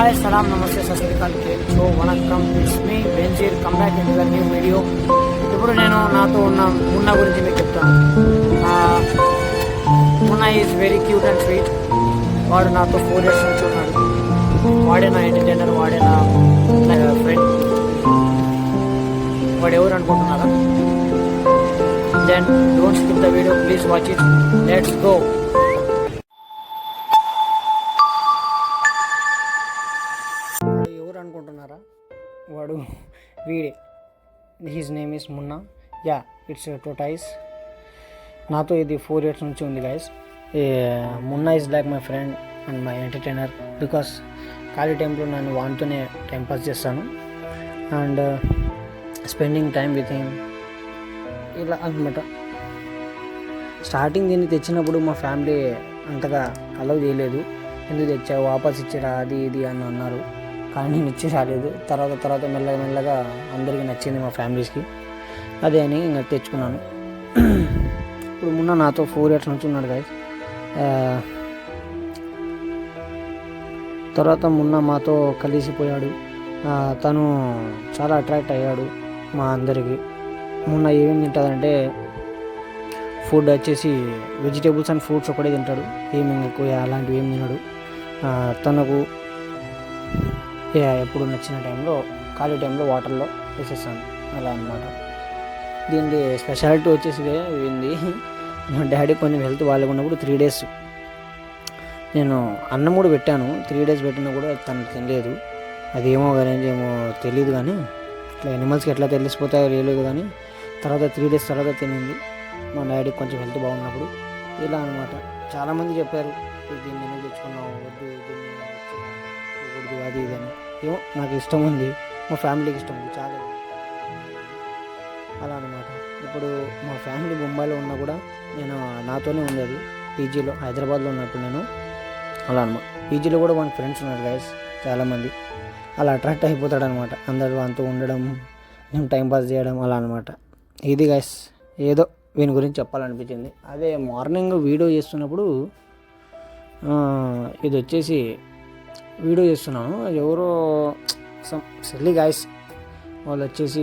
Hi సలాం నమస్తే సస్రికాల్ సో వనక్కం it's me Benazir come back in the new video. ఇప్పుడు నేను నాతో ఉన్న మున్నా గురించి మీకు చెప్తాను. Munna is very cute and sweet. వాడు నాతో 4 years నుంచి ఉన్నాడు. వాడే నా ఎంటర్టైనర్, వాడే నా ఫ్రెండ్. వాడు ఎవరు అనుకుంటున్నారా? Then don't skip the video, please watch it. Let's go. ఎవరు అనుకుంటున్నారా? వాడు వీడే. His name is Munna. Yeah, it's tortoise. నాతో ఇది 4 years నుంచి ఉంది guys. Munna is like my friend and my entertainer. Because ఖాళీ టైంలో నేను వానితోనే టైంపాస్ చేస్తాను and spending time with him ఇలా అనమాట. స్టార్టింగ్ దీన్ని తెచ్చినప్పుడు మా ఫ్యామిలీ అంతగా అలౌ చేయలేదు. ఎందుకు తెచ్చావు, వాపస్ ఇచ్చిరా, అది ఇది అని అన్నారు. కానీ నేను ఇచ్చి రాలేదు. తర్వాత మెల్లగా అందరికీ నచ్చింది, మా ఫ్యామిలీస్కి. అదే అని ఇంకా తెచ్చుకున్నాను. ఇప్పుడు మున్న నాతో 4 years నుంచి ఉన్నాడు గైస్. తర్వాత మున్న మాతో కలిసిపోయాడు. తను చాలా అట్రాక్ట్ అయ్యాడు మా అందరికీ. మున్న ఏమేమి తింటుందంటే ఫుడ్ వచ్చేసి వెజిటేబుల్స్ అండ్ ఫ్రూట్స్ ఒకటే తింటాడు. ఏమేమి ఎక్కువ అలాంటివి ఏం తినడు. తనకు ఎప్పుడు నచ్చిన టైంలో ఖాళీ టైంలో వాటర్లో వేసేస్తాను అలా అన్నమాట. దీనికి స్పెషాలిటీ వచ్చేసి ఏంది, మా డాడీ కొంచెం హెల్త్ బాగాలేకున్నప్పుడు 3 days నేను అన్నం కూడా పెట్టాను. 3 days పెట్టినా కూడా తను తినలేదు. అదేమో కానీ ఏమో తెలియదు, కానీ ఇట్లా యానిమల్స్కి ఎట్లా తెలిసిపోతాయో తెలియదు. కానీ తర్వాత 3 days తర్వాత తినింది మా డాడీకి కొంచెం హెల్త్ బాగున్నప్పుడు. ఇలా అనమాట. చాలామంది చెప్పారు దీన్ని ఎందుకు తెచ్చుకున్నావు, వద్దు, దీన్ని వద్దు, అది ఇది అని. ఏమో నాకు ఇష్టం ఉంది, మా ఫ్యామిలీకి ఇష్టం ఉంది, చాలా అలా అనమాట. ఇప్పుడు మా ఫ్యామిలీ ముంబైలో ఉన్నా కూడా నేను నాతోనే ఉండేది. పీజీలో హైదరాబాద్లో ఉన్నప్పుడు నేను అలా అనమాట. పీజీలో కూడా మన ఫ్రెండ్స్ ఉన్నారు గైస్ చాలామంది. అలా అట్రాక్ట్ అయిపోతాడు అనమాట. అందరూ అంతా ఉండడం, నేను టైంపాస్ చేయడం అలా అనమాట. ఇది గైస్ ఏదో వీని గురించి చెప్పాలనిపించింది. అదే మార్నింగ్ వీడియో చేస్తున్నప్పుడు ఇది వచ్చేసి వీడియో చేస్తున్నాను. ఎవరో సిల్లీ గైస్ వాళ్ళు వచ్చేసి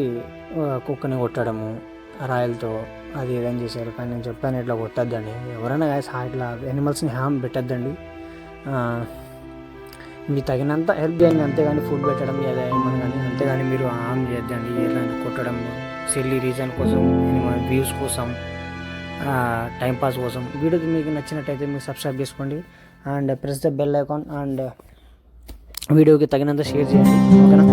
కుక్కని కొట్టడము రాయలతో అది ఏదైనా చేశారు. కానీ నేను చెప్పాను ఇట్లా కొట్టద్దండి, ఎవరైనా గైస్ ఇట్లా యానిమల్స్ని హామ్ పెట్టద్దండి, మీకు తగినంత హెల్ప్ చేయండి అంతేగాని ఫుడ్ పెట్టడం ఏమని కానీ, అంతేగాని మీరు హామ్ చేయొద్దండి. ఏదైనా కొట్టడం సిల్లీ రీజన్ కోసం, వ్యూస్ కోసం, టైంపాస్ కోసం. వీడియో మీకు నచ్చినట్టయితే మీరు సబ్స్క్రైబ్ చేసుకోండి and press the bell icon and వీడియోకి తగినంత షేర్ చేయండి, ఓకేనా?